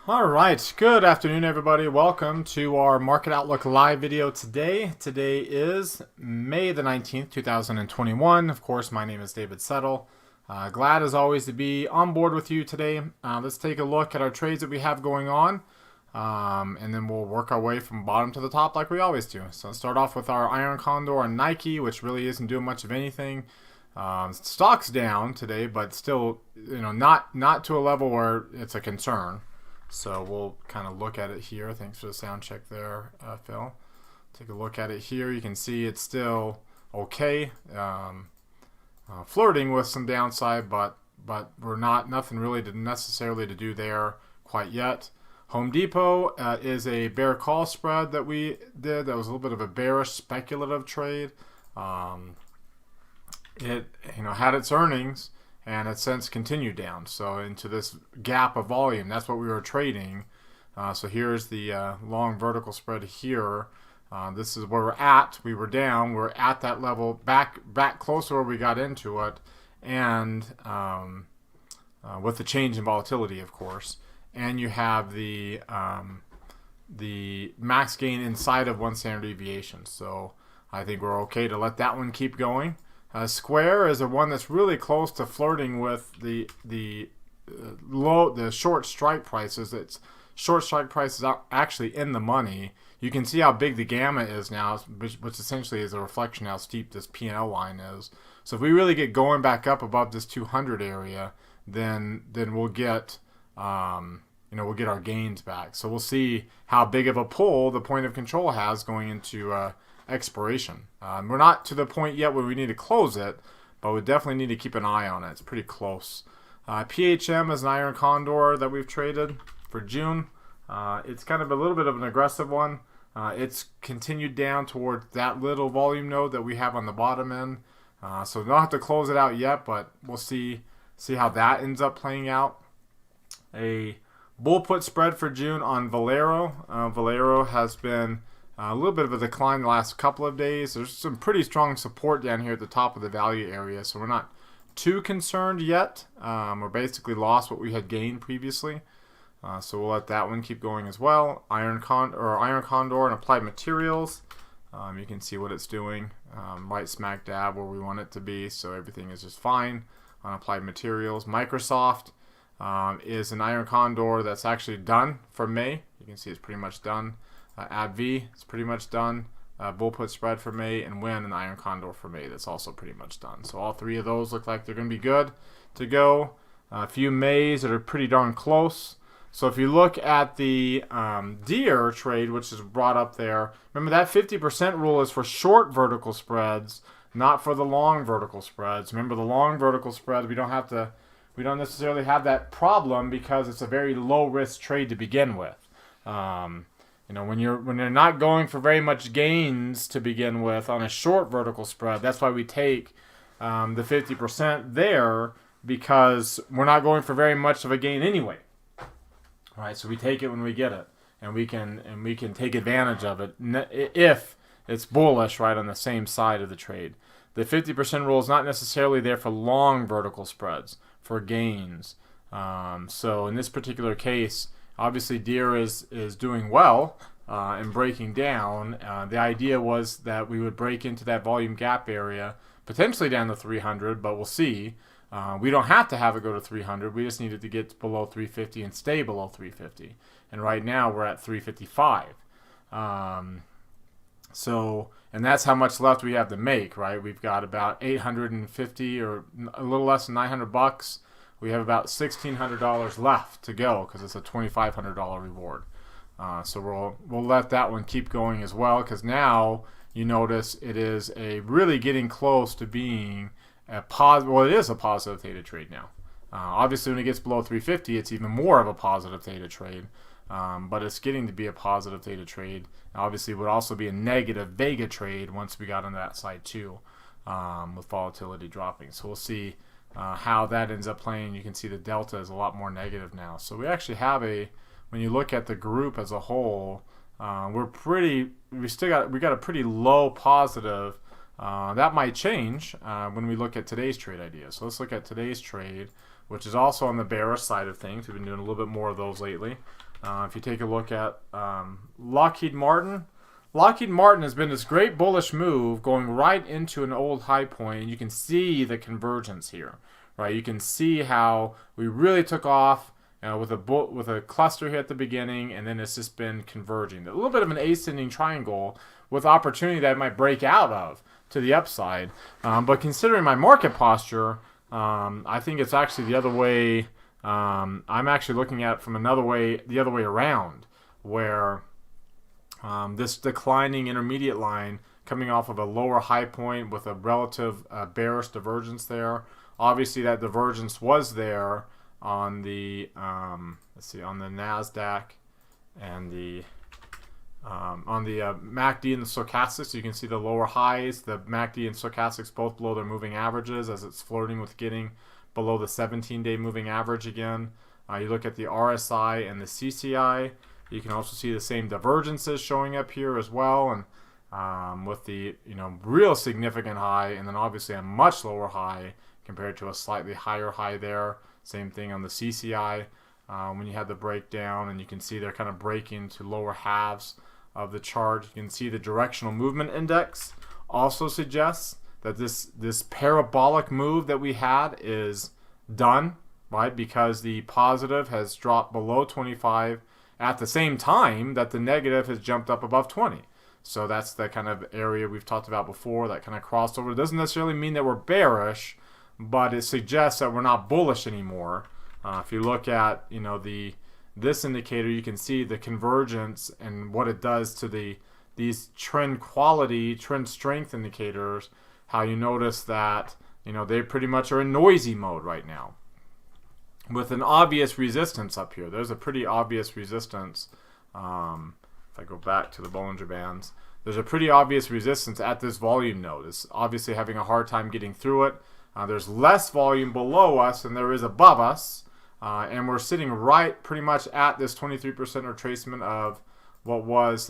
All right, good afternoon, everybody. Welcome to our Market Outlook live video today. Today is May the 19th, 2021. Of course, my name is David Settle. Glad as always to be on board with you today. Let's take a look at our trades that we have going on, and then we'll work our way from bottom to the top like we always do. So let's start off with our Iron Condor and Nike, which really isn't doing much of anything. Stock's down today, but still, not to a level where it's a concern. So we'll kind of look at it here. Thanks for the sound check there, Phil. Take a look at it here. You can see it's still okay, flirting with some downside, but we're nothing really necessarily to do there quite yet. Home Depot is a bear call spread that we did. That was a little bit of a bearish speculative trade. It had its earnings, and it's since continued down. So into this gap of volume, that's what we were trading. So here's the long vertical spread here. This is where we're at. We were down. We're at that level, back closer where we got into it, and with the change in volatility, of course. And you have the max gain inside of one standard deviation. So I think we're okay to let that one keep going. Square is the one that's really close to flirting with the short strike prices. It's short strike prices are actually in the money. You can see how big the gamma is now, which essentially is a reflection of how steep this P&L line is. So if we really get going back up above this 200 area, then we'll get we'll get our gains back. So we'll see how big of a pull the point of control has going into expiration. We're not to the point yet where we need to close it, but we definitely need to keep an eye on it. It's pretty close. PHM is an Iron Condor that we've traded for June. It's kind of a little bit of an aggressive one. It's continued down towards that little volume node that we have on the bottom end. So we don't have to close it out yet, but we'll see how that ends up playing out. A bull put spread for June on Valero. Valero has been a little bit of a decline the last couple of days. There's some pretty strong support down here at the top of the value area, so we're not too concerned yet. We're basically lost what we had gained previously, so we'll let that one keep going as well. Iron Condor and Applied Materials. You can see what it's doing right smack dab where we want it to be, so everything is just fine on Applied Materials. Microsoft is an Iron Condor that's actually done for May. You can see it's pretty much done. AbbVie is pretty much done. Bull put spread for May, and Win and Iron Condor for May. That's also pretty much done. So all three of those look like they're going to be good to go. A few Mays that are pretty darn close. So if you look at the Deere trade, which is brought up there, remember that 50% rule is for short vertical spreads, not for the long vertical spreads. Remember the long vertical spreads, we don't necessarily have that problem because it's a very low risk trade to begin with. When you're not going for very much gains to begin with on a short vertical spread, that's why we take the 50% there, because we're not going for very much of a gain anyway. All right, so we take it when we get it, and we can take advantage of it if it's bullish right on the same side of the trade. The 50% rule is not necessarily there for long vertical spreads, for gains. So in this particular case, obviously, Deere is doing well and breaking down. The idea was that we would break into that volume gap area, potentially down to 300, but we'll see. We don't have to have it go to 300. We just needed to get below 350 and stay below 350. And right now, we're at 355. And that's how much left we have to make, right? We've got about 850 or a little less than $900. We have about $1,600 left to go because it's a $2,500 reward. So we'll let that one keep going as well, because now you notice it is really getting close to being a positive. Well, it is a positive theta trade now. Obviously, when it gets below 350, it's even more of a positive theta trade. But it's getting to be a positive theta trade. Obviously, it would also be a negative Vega trade once we got on that side too, with volatility dropping. So we'll see how that ends up playing. You can see the delta is a lot more negative now. So we actually have when you look at the group as a whole, we got a pretty low positive. That might change when we look at today's trade idea. So let's look at today's trade, which is also on the bearish side of things. We've been doing a little bit more of those lately. If you take a look at Lockheed Martin, Lockheed Martin has been this great bullish move going right into an old high point, and you can see the convergence here, right? You can see how we really took off with a cluster here at the beginning, and then it's just been converging. A little bit of an ascending triangle with opportunity that it might break out of to the upside. But considering my market posture, I think it's actually the other way. I'm actually looking at it from the other way around, where this declining intermediate line coming off of a lower high point with a relative bearish divergence there. Obviously, that divergence was there on the on the Nasdaq and the on the MACD and the stochastics. You can see the lower highs. The MACD and stochastics both below their moving averages as it's flirting with getting below the 17-day moving average again. You look at the RSI and the CCI. You can also see the same divergences showing up here as well, and with the real significant high, and then obviously a much lower high compared to a slightly higher high there. Same thing on the CCI when you had the breakdown, and you can see they're kind of breaking to lower halves of the chart. You can see the directional movement index also suggests that this parabolic move that we had is done, right? Because the positive has dropped below 25 at the same time that the negative has jumped up above 20. So that's the kind of area we've talked about before, that kind of crossover. It doesn't necessarily mean that we're bearish, but it suggests that we're not bullish anymore. If you look at this indicator, you can see the convergence and what it does to these trend quality, trend strength indicators. How you notice that they pretty much are in noisy mode right now, with an obvious resistance up here. There's a pretty obvious resistance. If I go back to the Bollinger Bands, there's a pretty obvious resistance at this volume node. It's obviously having a hard time getting through it. There's less volume below us than there is above us, and we're sitting right pretty much at this 23% retracement of what was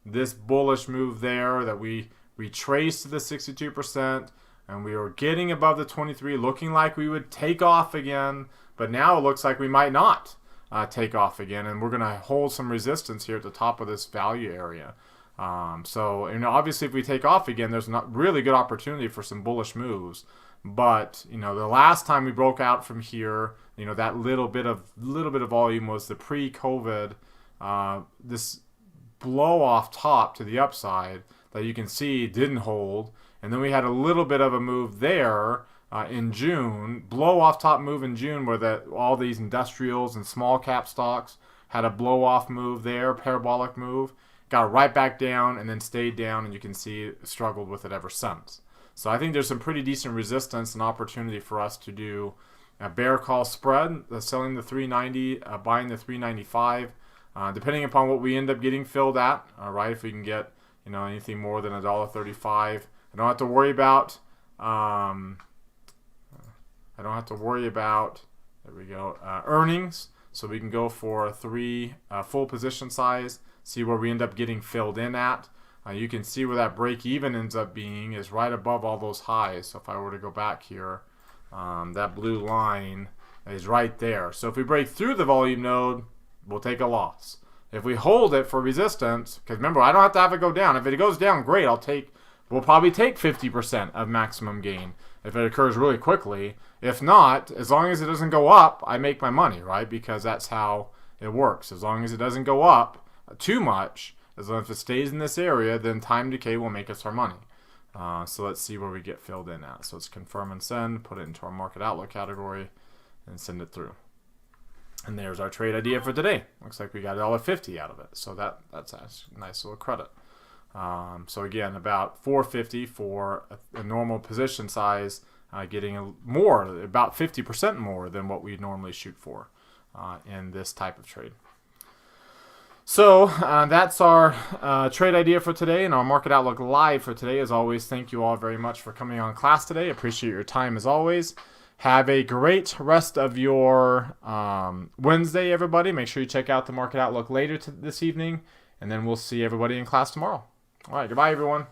this bullish move there that we retraced to the 62%, and we were getting above the 23, looking like we would take off again, but now it looks like we might not take off again, and we're going to hold some resistance here at the top of this value area. So obviously if we take off again, there's not really good opportunity for some bullish moves. But the last time we broke out from here, that little bit of volume was the pre-COVID this blow off top to the upside that you can see didn't hold, and then we had a little bit of a move there in June, blow off top move in June, where all these industrials and small cap stocks had a blow off move there, parabolic move, got right back down and then stayed down, and you can see it struggled with it ever since. So I think there's some pretty decent resistance and opportunity for us to do a bear call spread, selling the 390, buying the 395, depending upon what we end up getting filled at. All right, if we can get anything more than $1.35, I don't have to worry about. There we go. Earnings. So we can go for 3 full position size. See where we end up getting filled in at. You can see where that break even ends up being is right above all those highs. So if I were to go back here, that blue line is right there. So if we break through the volume node, we'll take a loss. If we hold it for resistance, because remember, I don't have to have it go down. If it goes down, great. We'll probably take 50% of maximum gain if it occurs really quickly. If not, as long as it doesn't go up, I make my money, right? Because that's how it works. As long as it doesn't go up too much, as long as it stays in this area, then time decay will make us our money. So let's see where we get filled in at. So let's confirm and send, put it into our market outlook category, and send it through. And there's our trade idea for today. Looks like we got $1.50 out of it. So that's a nice little credit. So again, about $4.50 for a normal position size, getting about 50% more than what we normally shoot for in this type of trade. So that's our trade idea for today and our Market Outlook Live for today. As always, thank you all very much for coming on class today. Appreciate your time as always. Have a great rest of your Wednesday, everybody. Make sure you check out the Market Outlook later this evening, and then we'll see everybody in class tomorrow. All right, goodbye, everyone.